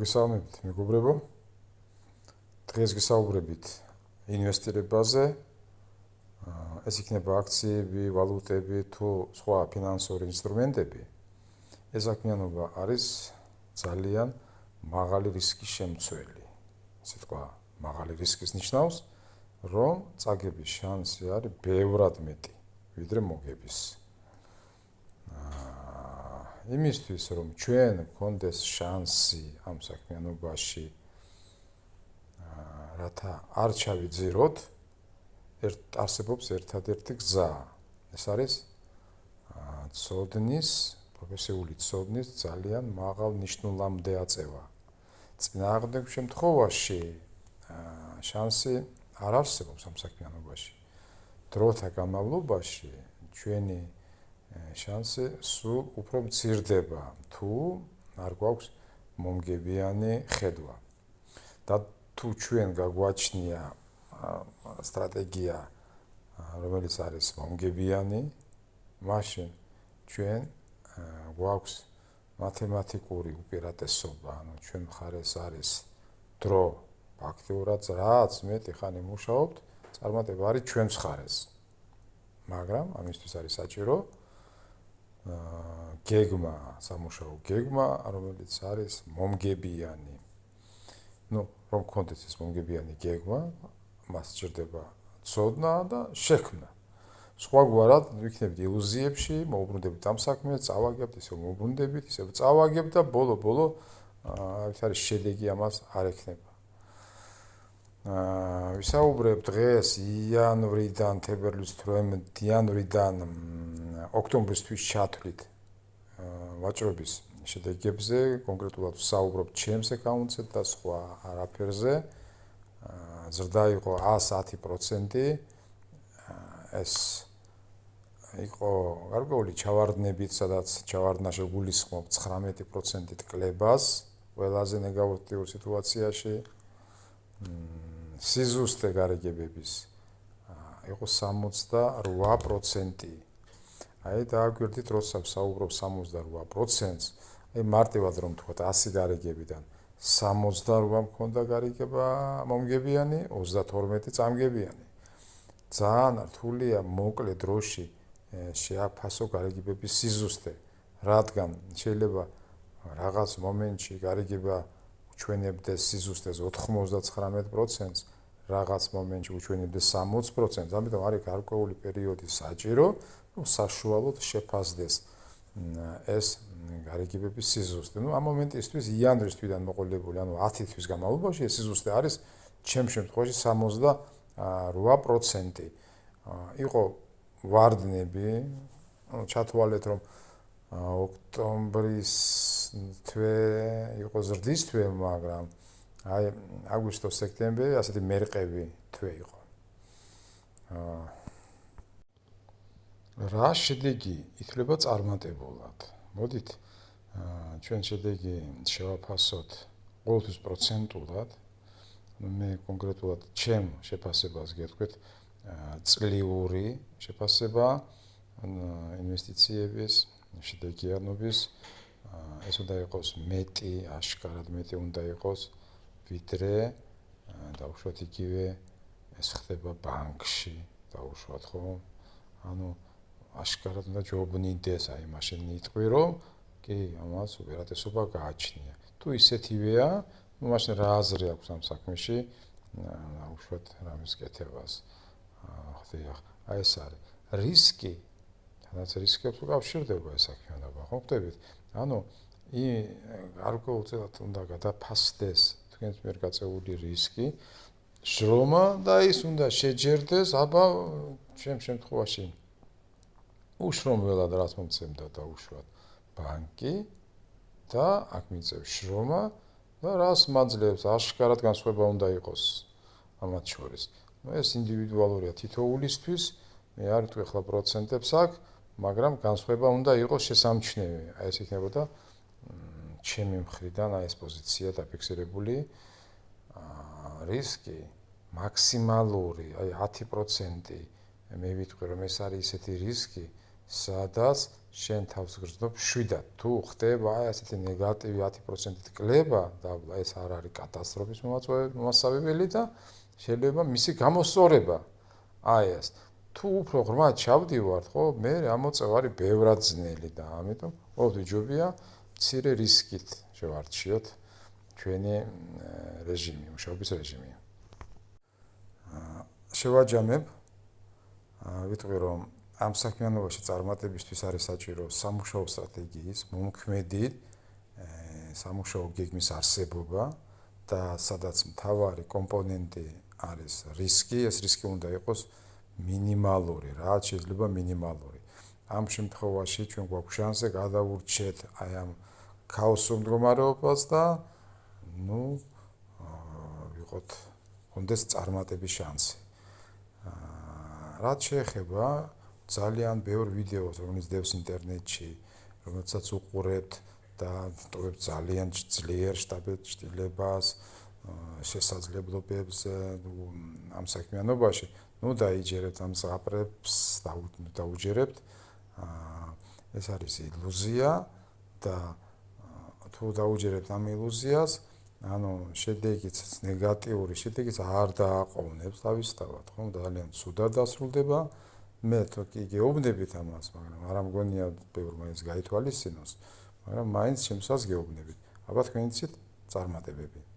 მოგესალმებით, მეგობრებო. დღეს გისაუბრებით ინვესტირებაზე. ეს იქნება აქციები, ვალუტები თუ სხვა ფინანსური ინსტრუმენტები. ეს საქმიანობა არის ძალიან მაღალი რისკის შემცველი. სიტყვა მაღალი რისკის ნიშნავს, რომ წაგების შანსი არის ბევრად მეტი, ვიდრე მოგების. იმისთვის, რომ ჩვენ გქონდეს შანსი ამ საქმიანობაში, რათა არ ჩავიძიროთ, არსებობს ერთადერთი გზა. ეს არის პროფესიული ცოდნის ძალიან მაღალ ნიშნულამდე აწევა. წინააღმდეგ შემთხვევაში შანსი არ არსებობს ამ საქმიანობაში. დროთა განმავლობაში ჩვენი შანსი სულ უფრო მცირდება, თუ არ გვაქვს მომგებიანი ხედვა. და თუ ჩვენ გაგვაჩნია სტრატეგია, რომელიც არის მომგებიანი, მაშინ ჩვენ გვაქვს მათემატიკური უპირატესობა, ჩვენ მხარეს არის დრო, ფაქტიურად რაც მეტი ხანი მუშაობთ, წარმატება არის ჩვენს მხარეს. მაგრამ ამისთვის არის საჭირო გეგმა, სამუშაო გეგმა, რომელიც არის მომგებიანი. რომ გქონდეს ეს მომგებიანი გეგმა, მას სჭირდება ცოდნა და შექმნა. სხვაგვარად ვიქნებით ილუზიებში, მოუბრუნდებით ამ საქმეს, წავაგებთ, ისე მოუბრუნდებით, ისე წავაგებთ და ბოლო ეს არის შედეგი ამას არ ექნება. ვისაუბრებ დღეს იანვრიდან ოქტომბრისთვის ჩათვლით ვაჭრობის შედეგებზე, კონკრეტულად ვსაუბრობ ჩემს აკაუნტზე და სხვა არაფერზე. ზრდა იყო 110%. ეს იყო გარკვეული ჩავარდნებით, სადაც ჩავარდნაში გულისხმობ 19%-ით კლებას ყველაზე ნეგატიურ სიტუაციაში. სიზუსტე გარიგებების იყო 68%. დააგვირდით, როცა ვსაუბრობ 68%-ს, მარტივად რომ თქვა 100 გარიგებიდან 68 მქონდა გარიგება მომგებიანი, 32 წამგებიანი. ძალიან რთულია მოკლე დროში შეაფასო გარიგებების სიზუსტე, რადგან შეიძლება რაღაც მომენტში გარიგება უჩვენებდეს სიზუსტეს 99%-ს, რაღაც მომენტში უჩვენებდეს 60%-ს, ამიტომ არის გარკვეული პერიოდი საჭირო, რომ საშუალოდ შეფასდეს ეს გარიგებების სიზუსტე. ამ მომენტისთვის იანვრის თვიდან მოყოლებული, 10 თვის განმავლობაში ეს სიზუსტე არის ჩემს შემთხვევაში 68%. იყო ვარდნები, ჩათვალეთ, რომ ოქტომბრის თვე იყო ზრდის თვე, მაგრამ აგვისტო-სექტემბერი ასეთი მერყევი თვე იყო. რა შედეგი ითვლება წარმატებულად? მოდით ჩვენ შედეგი შევაფასოთ ყოველთვის პროცენტულად. მე კონკრეტულად ჩემ შეფასებას გეტყვით წლიური შეფასება ინვესტიციების შედეგიანობის. ეს უნდა იყოს მეტი, აშკარად მეტი უნდა იყოს, ვიდრე დაუშვათ იგივე ეს ხდება ბანკში, დაუშვათ ხო? აშკარად უნდა ჯობნიდეს, მაშინ იტყვი, რომ კი, ამას უპირატესობა გააჩნია. თუ ისეთივეა, მაშინ რა აზრი აქვს ამ საქმეში, დაუშვათ რამის კეთებას. ეს არის რისკი, სადაც რისკებს უკავშირდება ეს საქმიანობა, ხო ხდებით? გარკვეულწილად უნდა გადაფასდეს თქვენს მიერ გაწეული რისკი, შრომა და ის უნდა შეჯერდეს, ჩემ შემთხვევაში უშრომველად რაც მომცემდა დაუშვათ ბანკი და აქ მიწევს შრომა და რას მაძლევს, აშკარად განსხვავება უნდა იყოს ამათ შორის. ეს ინდივიდუალურია თითოეულისთვის, მე არ ვიტყვი ახლა პროცენტებს აქ, მაგრამ განსხვავება უნდა იყოს შესამჩნევი. ეს იქნებოდა ჩემი მხრიდან ეს პოზიცია დაფიქსირებული. რისკი მაქსიმალური, 10%. მე ვიტყვი, რომ ეს არის ისეთი რისკი, სადაც შენ თავს გრძნობ 7-ად. თუ ხდება აი ასეთი ნეგატივი 10%-ით კლება და ეს არ არის კატასტროფის მომასწავებელი და შეიძლება მისი გამოსწორება. აი ეს. თუ უფრო ღრმად ჩავდივართ, ხო, მე ამოწევა არის ბევრად ძნელი და ამიტომ ყოველთვის ჯობია მცირე რისკით შევარჩიოთ ჩვენი რეჟიმი, მუშაობის რეჟიმი. შევაჯამებ, ვიტყვი რომ ამ საქმიანობაში წარმატებისთვის არის საჭირო სამუშაო სტრატეგიის, მომქმედი სამუშაო გეგმის არსებობა და სადაც მთავარი კომპონენტი არის რისკი, ეს რისკი უნდა იყოს მინიმალური, რაც შეიძლება მინიმალური. ამ შემთხვევაში ჩვენ გვაქვს შანსი გადავურჩეთ აი ამ ქაოსურ მდგომარეობას და ვიყოთ კონდეს წარმატების შანსი. რაც შეეხება ძალიან ბევრ ვიდეოს, რომელიც დევს ინტერნეტში, რომელსაც უყურებთ და ტოვებთ ძალიან ძლიერ შტაბილებას, შესაძლებლობებს ამ საქმიანობაში, დაიჯერებთ ამ ზღაპრებს, დაუჯერებთ. ეს არის ილუზია და თუ დაუჯერებთ ამ ილუზიას, შედეგიც ნეგატიური, შედეგიც არ დააყოვნებს თავისთავად, ხო, ძალიან ცუდად დასრულდება. მე თქო გეუბნებით ამას, მაგრამ არ ამგონია ბევრ მაინც გაითვალისწინოს, მაგრამ მაინც შემსას გეუბნებით. აბა თქვენ იცით წარმატებები.